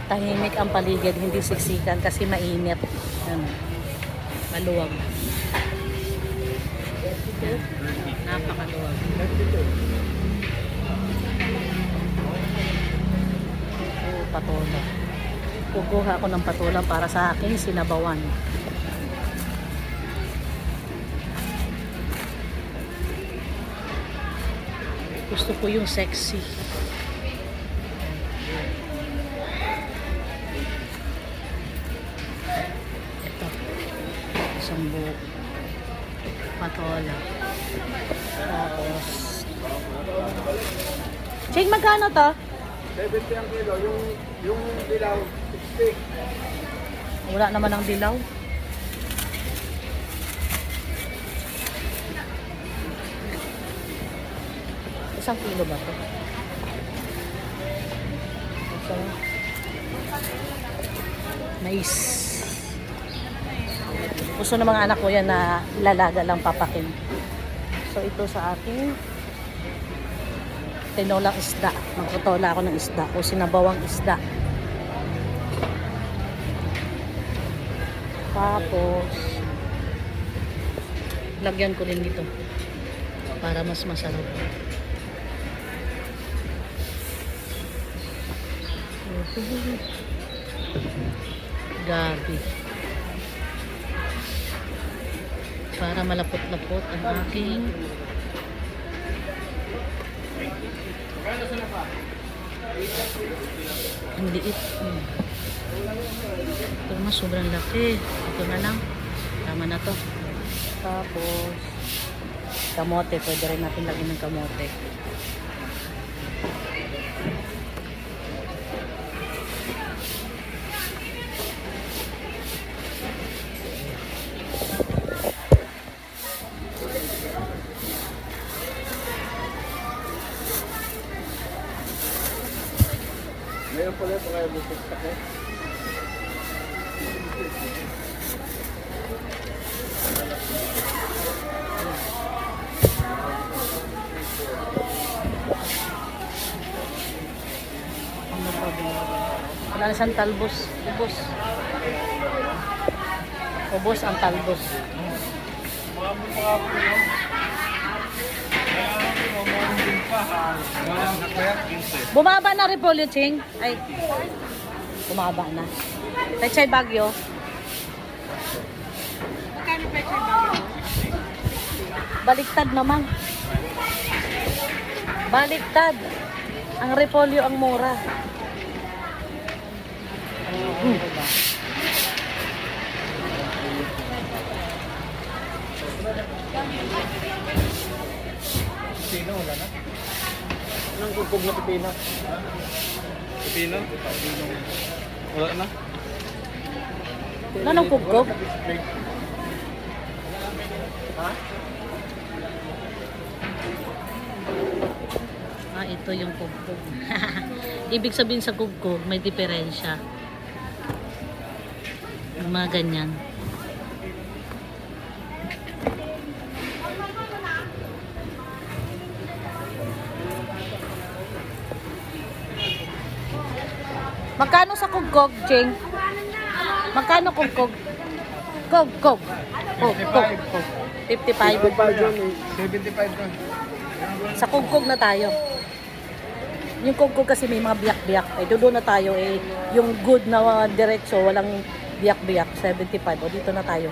Tahimik ang paligid, hindi siksikan kasi mainit. Yan. Maluwag. Napakaluwag. Patola. Kukuha ako ng patola para sa aking sinabawan. Gusto ko yung sexy. Ito. Isang buo. Patola. Tapos. Ching, magkano to? 70 ang kilo. Yung dilaw, 60. Wala naman ang dilaw. Isang kilo ba to? So, mais. Gusto ng mga anak ko yan na lalaga lang papakin. So ito sa aking tinolang isda. Magtotola ako ng isda o sinabawang isda. Tapos lagyan ko rin dito para mas masarap. Gabi. Para malapot-lapot ang aking ang liit. Ito naman sobrang laki. Ito na lang. Tama na to. Tapos kamote. Pwede rin natin lagyan ng kamote. Ngayon pala ito kaya bukas ako. Ano pa ba? Wala na siyang talbos. Ubos. Ubos ang talbos. Bumaba na repolyo, Ching. Ay, bumaba na. Pechay Bagyo. Baliktad naman. Baliktad. Ang repolyo ang mura. Pipino, wala na? Anong kugkog na pipino? Pipino? Wala na? Ano nang kugkog? Ha? Ah, ito yung kugkog. Ibig sabihin sa kugkog, may diferensya. Yung mga ganyan. Magkano sa kugkog, Ching? Magkano kugkog? Kugkog. Kugkog. 55. 75 na. Sa kugkog na tayo. Yung kugkog kasi may mga biyak-biyak. Eh, doon na tayo. Eh, yung good na diretso, walang biyak-biyak. 75. O, dito na tayo.